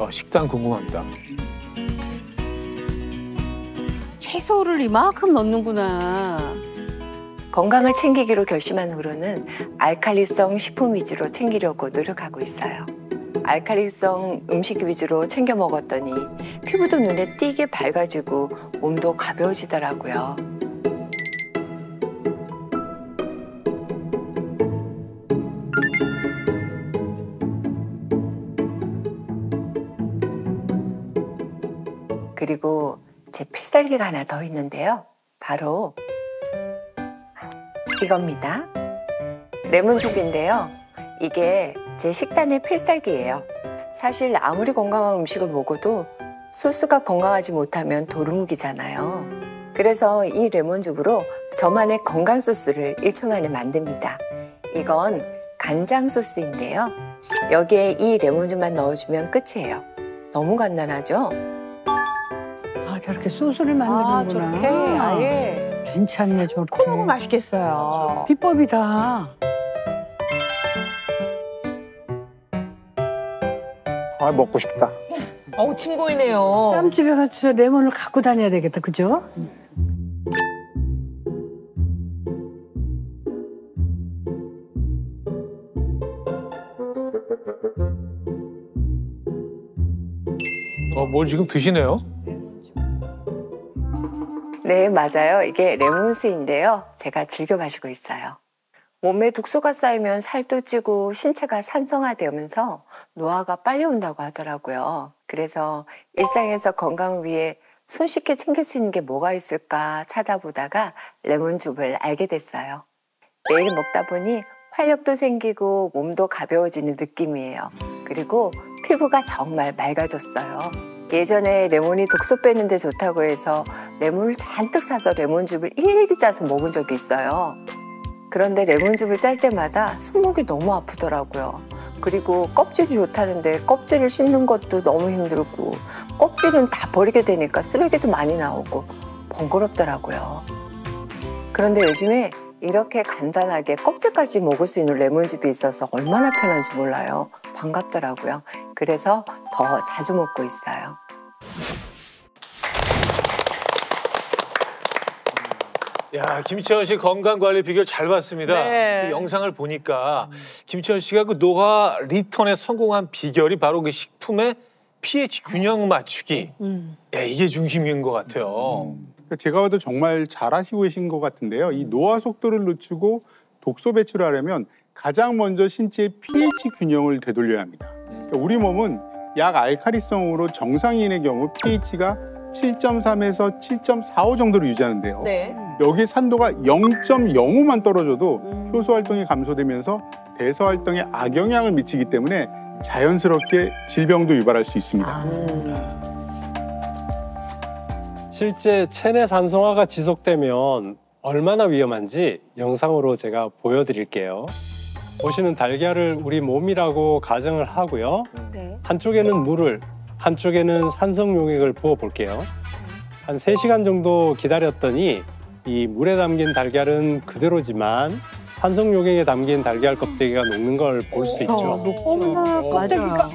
식단 궁금합니다. 채소를 이만큼 넣는구나. 건강을 챙기기로 결심한 후로는 알칼리성 식품 위주로 챙기려고 노력하고 있어요. 알칼리성 음식 위주로 챙겨 먹었더니 피부도 눈에 띄게 밝아지고 몸도 가벼워지더라고요. 그리고 제 필살기가 하나 더 있는데요. 바로 이겁니다. 레몬즙인데요. 이게 제 식단의 필살기예요. 사실 아무리 건강한 음식을 먹어도 소스가 건강하지 못하면 도루묵이잖아요. 그래서 이 레몬즙으로 저만의 건강 소스를 1초 만에 만듭니다. 이건 간장 소스인데요. 여기에 이 레몬즙만 넣어주면 끝이에요. 너무 간단하죠? 아, 저렇게 소스를 만드는구나. 저렇게 아예. 괜찮네, 저렇게. 코너고 맛있겠어요. 비법이다. 아, 먹고 싶다. 어우, 침 고이네요. 쌈집에 가서 레몬을 갖고 다녀야 되겠다, 그죠? 뭘 지금 드시네요? 네, 맞아요. 이게 레몬수인데요. 제가 즐겨 마시고 있어요. 몸에 독소가 쌓이면 살도 찌고 신체가 산성화되면서 노화가 빨리 온다고 하더라고요. 그래서 일상에서 건강을 위해 손쉽게 챙길 수 있는 게 뭐가 있을까 찾아보다가 레몬즙을 알게 됐어요. 매일 먹다 보니 활력도 생기고 몸도 가벼워지는 느낌이에요. 그리고 피부가 정말 맑아졌어요. 예전에 레몬이 독소 빼는 데 좋다고 해서 레몬을 잔뜩 사서 레몬즙을 일일이 짜서 먹은 적이 있어요. 그런데 레몬즙을 짤 때마다 손목이 너무 아프더라고요. 그리고 껍질이 좋다는데 껍질을 씻는 것도 너무 힘들고 껍질은 다 버리게 되니까 쓰레기도 많이 나오고 번거롭더라고요. 그런데 요즘에 이렇게 간단하게 껍질까지 먹을 수 있는 레몬즙이 있어서 얼마나 편한지 몰라요. 반갑더라고요. 그래서 더 자주 먹고 있어요. 야, 김채원 씨 건강관리 비결 잘 봤습니다. 네. 그 영상을 보니까 김채원 씨가 그 노화 리턴에 성공한 비결이 바로 그 식품의 pH 균형 맞추기. 야, 이게 중심인 것 같아요. 제가 봐도 정말 잘하시고 계신 것 같은데요. 이 노화 속도를 늦추고 독소 배출을 하려면 가장 먼저 신체의 pH 균형을 되돌려야 합니다. 그러니까 우리 몸은 약 알칼리성으로 정상인의 경우 pH가 7.3에서 7.45 정도로 유지하는데요. 네. 여기 산도가 0.05만 떨어져도 효소 활동이 감소되면서 대사 활동에 악영향을 미치기 때문에 자연스럽게 질병도 유발할 수 있습니다. 실제 체내 산성화가 지속되면 얼마나 위험한지 영상으로 제가 보여드릴게요. 보시는 달걀을 우리 몸이라고 가정을 하고요. 네. 한쪽에는 물을, 한쪽에는 산성 용액을 부어 볼게요. 한 3시간 정도 기다렸더니 이 물에 담긴 달걀은 그대로지만 산성 용액에 담긴 달걀 껍데기가 녹는 걸 볼 수 있죠. 어머나, 껍데기가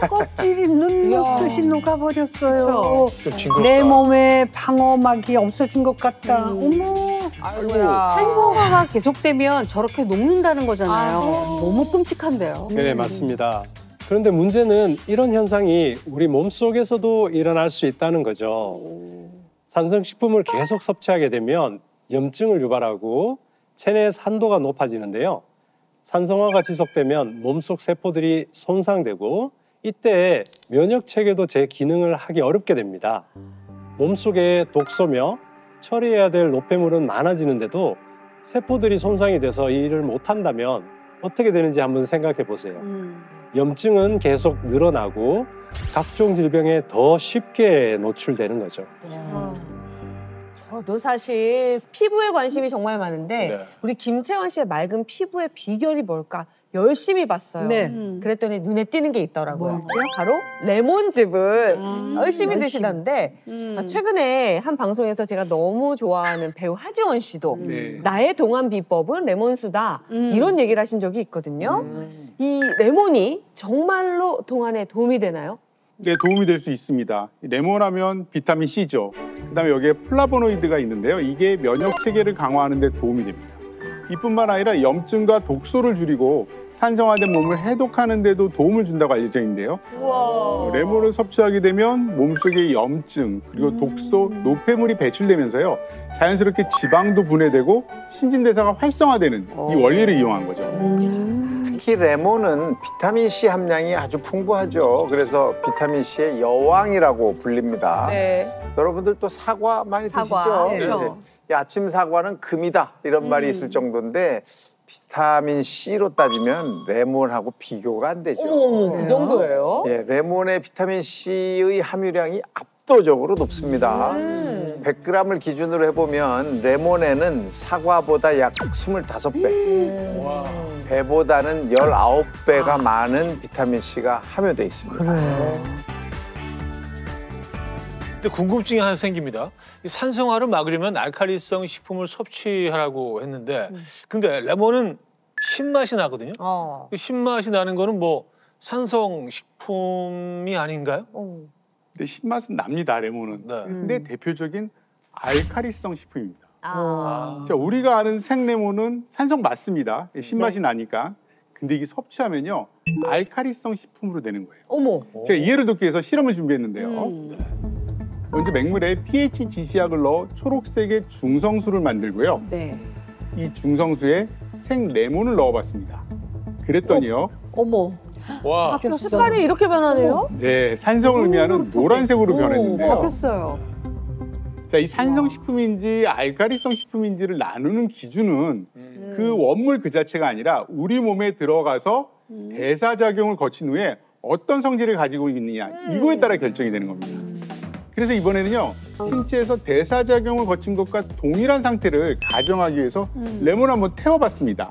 껍질이 눈 녹듯이 녹아버렸어요. 좀 징그럽다. 내 몸에 방어막이 없어진 것 같다. 어머. 아이고야. 산성화가 계속되면 저렇게 녹는다는 거잖아요. 너무 끔찍한데요. 네, 맞습니다. 그런데 문제는 이런 현상이 우리 몸속에서도 일어날 수 있다는 거죠. 산성식품을 계속 섭취하게 되면 염증을 유발하고 체내 산도가 높아지는데요. 산성화가 지속되면 몸속 세포들이 손상되고 이때 면역체계도 제 기능을 하기 어렵게 됩니다. 몸속에 독소며 처리해야 될 노폐물은 많아지는데도 세포들이 손상이 돼서 이 일을 못한다면 어떻게 되는지 한번 생각해 보세요. 염증은 계속 늘어나고 각종 질병에 더 쉽게 노출되는 거죠. 저도 사실 피부에 관심이 정말 많은데 네. 우리 김채원 씨의 맑은 피부의 비결이 뭘까 열심히 봤어요. 네. 그랬더니 눈에 띄는 게 있더라고요. 뭐였죠? 바로 레몬즙을 열심히 열심히. 드시던데 최근에 한 방송에서 제가 너무 좋아하는 배우 하지원 씨도 나의 동안 비법은 레몬수다 이런 얘기를 하신 적이 있거든요. 이 레몬이 정말로 동안에 도움이 되나요? 네, 도움이 될 수 있습니다. 레몬하면 비타민 C죠. 그다음에 여기에 플라보노이드가 있는데요. 이게 면역 체계를 강화하는 데 도움이 됩니다. 이뿐만 아니라 염증과 독소를 줄이고 산성화된 몸을 해독하는 데도 도움을 준다고 알려져 있는데요. 레몬을 섭취하게 되면 몸속의 염증 그리고 독소, 노폐물이 배출되면서요. 자연스럽게 지방도 분해되고 신진대사가 활성화되는 이 원리를 이용한 거죠. 특히 레몬은 비타민 C 함량이 아주 풍부하죠. 그래서 비타민 C의 여왕이라고 불립니다. 네. 여러분들 또 사과 많이 사과, 드시죠? 그렇죠. 이 아침 사과는 금이다 이런 말이 있을 정도인데 비타민 C로 따지면 레몬하고 비교가 안 되죠. 어머, 그 정도예요? 예, 레몬의 비타민 C의 함유량이 압도적으로 높습니다. 100g을 기준으로 해보면 레몬에는 사과보다 약 25배, 배보다는 19배가 많은 비타민 C가 함유되어 있습니다. 근데 궁금증이 하나 생깁니다. 이 산성화를 막으려면 알칼리성 식품을 섭취하라고 했는데 근데 레몬은 신맛이 나거든요. 그 신맛이 나는 거는 뭐 산성 식품이 아닌가요? 근데 신맛은 납니다, 레몬은. 네. 근데 대표적인 알칼리성 식품입니다. 아. 자, 우리가 아는 생레몬은 산성 맞습니다. 신맛이 나니까. 근데 이게 섭취하면요 알칼리성 식품으로 되는 거예요. 어머. 제가 이해를 돕기 위해서 실험을 준비했는데요. 먼저 맹물에 pH 지시약을 넣어 초록색의 중성수를 만들고요. 네. 이 중성수에 생레몬을 넣어봤습니다. 그랬더니요. 어머. 와. 색깔이 이렇게 변하네요? 네, 산성을 의미하는 노란색으로 변했는데요. 바뀌었어요. 자, 이 산성식품인지 알칼리성 식품인지를 나누는 기준은 그 원물 그 자체가 아니라 우리 몸에 들어가서 대사작용을 거친 후에 어떤 성질을 가지고 있느냐 이거에 따라 결정이 되는 겁니다. 그래서 이번에는요 신체에서 대사작용을 거친 것과 동일한 상태를 가정하기 위해서 레몬을 한번 태워봤습니다.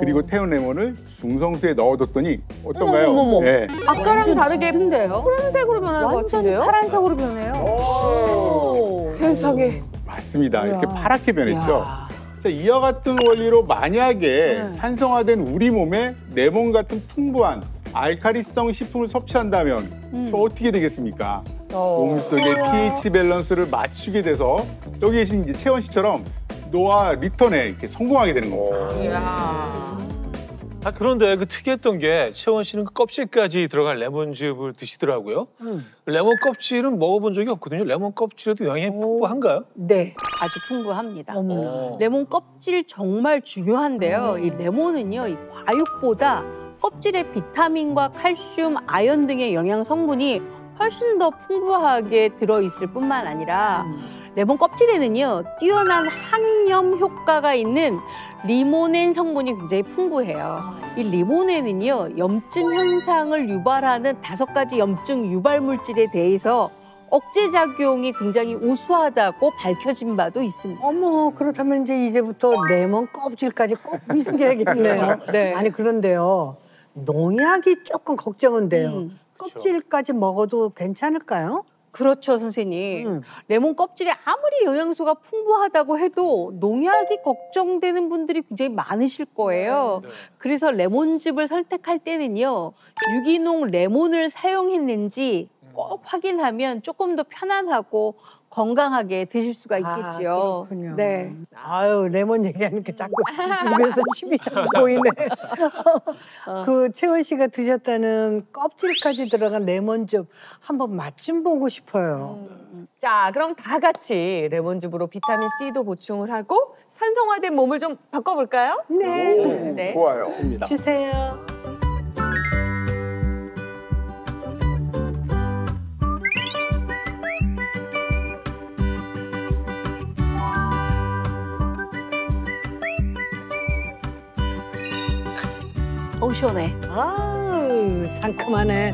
그리고 태운 레몬을 중성수에 넣어뒀더니 어떤가요? 어머머머. 네. 아까랑 다르게 비슷한데요? 푸른색으로 변하는 것 완전히 같은데요? 파란색으로 변해요. 세상에. 맞습니다. 이렇게 파랗게 변했죠. 야. 자, 이와 같은 원리로 만약에 산성화된 우리 몸에 레몬 같은 풍부한 알칼리성 식품을 섭취한다면 또 어떻게 되겠습니까? 몸속의 pH 밸런스를 맞추게 돼서 여기 계신 이제 채원 씨처럼 노화 리턴에 이렇게 성공하게 되는 겁니다. 아 그런데 그 특이했던 게 채원 씨는 그 껍질까지 들어간 레몬즙을 드시더라고요. 레몬 껍질은 먹어본 적이 없거든요. 레몬 껍질에도 영양이 풍부한가요? 네, 아주 풍부합니다. 레몬 껍질 정말 중요한데요. 이 레몬은요, 이 과육보다 껍질에 비타민과 칼슘, 아연 등의 영양 성분이 훨씬 더 풍부하게 들어있을 뿐만 아니라 레몬 껍질에는요, 뛰어난 항염 효과가 있는 리모넨 성분이 굉장히 풍부해요. 이 리모넨은요, 염증 현상을 유발하는 5가지 염증 유발 물질에 대해서 억제 작용이 굉장히 우수하다고 밝혀진 바도 있습니다. 어머, 그렇다면 이제부터 레몬 껍질까지 꼭 챙겨야겠네요. 네. 아니, 그런데요. 농약이 조금 걱정은 돼요. 껍질까지 먹어도 괜찮을까요? 그렇죠, 선생님. 레몬 껍질에 아무리 영양소가 풍부하다고 해도 농약이 걱정되는 분들이 굉장히 많으실 거예요. 그래서 레몬즙을 선택할 때는요, 유기농 레몬을 사용했는지 꼭 확인하면 조금 더 편안하고 건강하게 드실 수가 있겠죠. 그렇군요. 네. 아유, 레몬 얘기하니까 자꾸 입에서 침이 자꾸 보이네. 그 채원 씨가 드셨다는 껍질까지 들어간 레몬즙 한번 맛 좀 보고 싶어요. 자, 그럼 다 같이 레몬즙으로 비타민 C도 보충을 하고 산성화된 몸을 좀 바꿔볼까요? 네. 네. 좋아요. 주세요. 어우, 시원해. 아우, 상큼하네.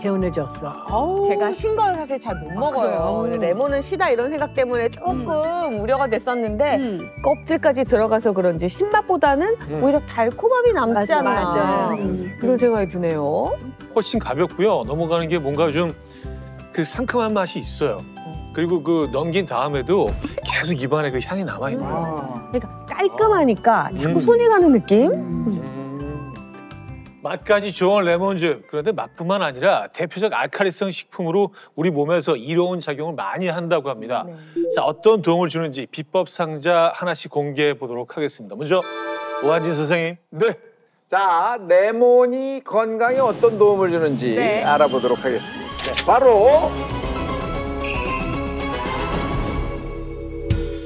개운해졌어. 제가 신 걸 사실 잘 못 먹어요. 레몬은 시다 이런 생각 때문에 조금 우려가 됐었는데 껍질까지 들어가서 그런지 신맛보다는 오히려 달콤함이 남지 맞아, 않나 맞아요. 이런 생각이 드네요. 훨씬 가볍고요. 넘어가는 게 뭔가 좀 그 상큼한 맛이 있어요. 그리고 그 넘긴 다음에도 계속 입안에 그 향이 남아있네요. 그러니까 깔끔하니까 자꾸 손이 가는 느낌? 맛까지 좋은 레몬즙. 그런데 맛뿐만 아니라 대표적 알칼리성 식품으로 우리 몸에서 이로운 작용을 많이 한다고 합니다. 자, 어떤 도움을 주는지 비법 상자 하나씩 공개해 보도록 하겠습니다. 먼저 오한진 선생님. 네. 자, 레몬이 건강에 어떤 도움을 주는지 알아보도록 하겠습니다. 네, 바로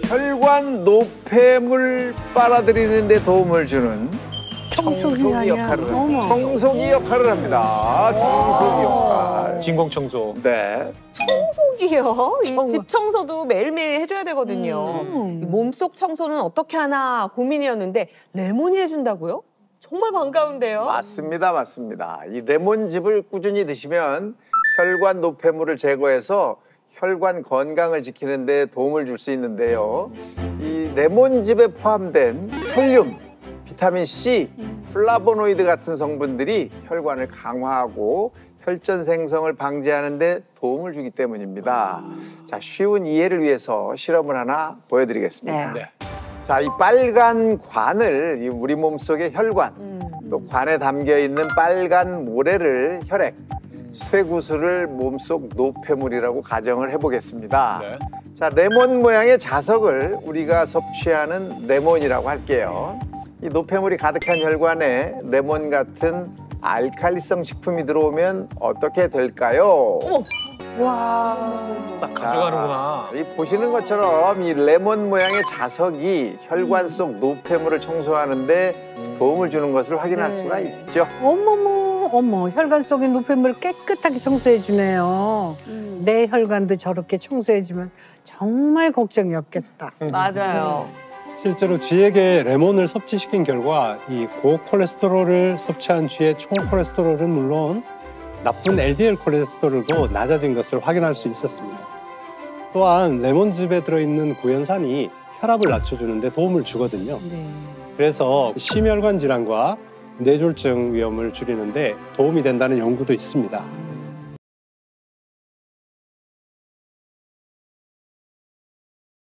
혈관 노폐물 빨아들이는 데 도움을 주는 청소기 역할을 합니다. 청소기 역할. 진공청소. 네. 청소기요? 이 집 청소도 매일매일 해줘야 되거든요. 몸속 청소는 어떻게 하나 고민이었는데 레몬이 해준다고요? 정말 반가운데요? 맞습니다, 맞습니다. 이 레몬즙을 꾸준히 드시면 혈관 노폐물을 제거해서 혈관 건강을 지키는 데 도움을 줄 수 있는데요. 이 레몬즙에 포함된 폴륨, 비타민 C, 플라보노이드 같은 성분들이 혈관을 강화하고 혈전 생성을 방지하는 데 도움을 주기 때문입니다. 자, 쉬운 이해를 위해서 실험을 하나 보여드리겠습니다. 네. 자, 이 빨간 관을 우리 몸속의 혈관, 또 관에 담겨 있는 빨간 모래를 혈액, 쇠구슬을 몸속 노폐물이라고 가정을 해보겠습니다. 네. 자, 레몬 모양의 자석을 우리가 섭취하는 레몬이라고 할게요. 이 노폐물이 가득한 혈관에 레몬 같은 알칼리성 식품이 들어오면 어떻게 될까요? 싹 가져가는구나. 이 보시는 것처럼 이 레몬 모양의 자석이 혈관 속 노폐물을 청소하는데 도움을 주는 것을 확인할 수가 있죠. 어머, 혈관 속의 노폐물을 깨끗하게 청소해주네요. 내 혈관도 저렇게 청소해주면 정말 걱정이 없겠다. 맞아요. 실제로 쥐에게 레몬을 섭취시킨 결과 이 고콜레스테롤을 섭취한 쥐의 총 콜레스테롤은 물론 나쁜 LDL 콜레스테롤도 낮아진 것을 확인할 수 있었습니다. 또한 레몬즙에 들어있는 구연산이 혈압을 낮춰주는 데 도움을 주거든요. 그래서 심혈관 질환과 뇌졸중 위험을 줄이는 데 도움이 된다는 연구도 있습니다.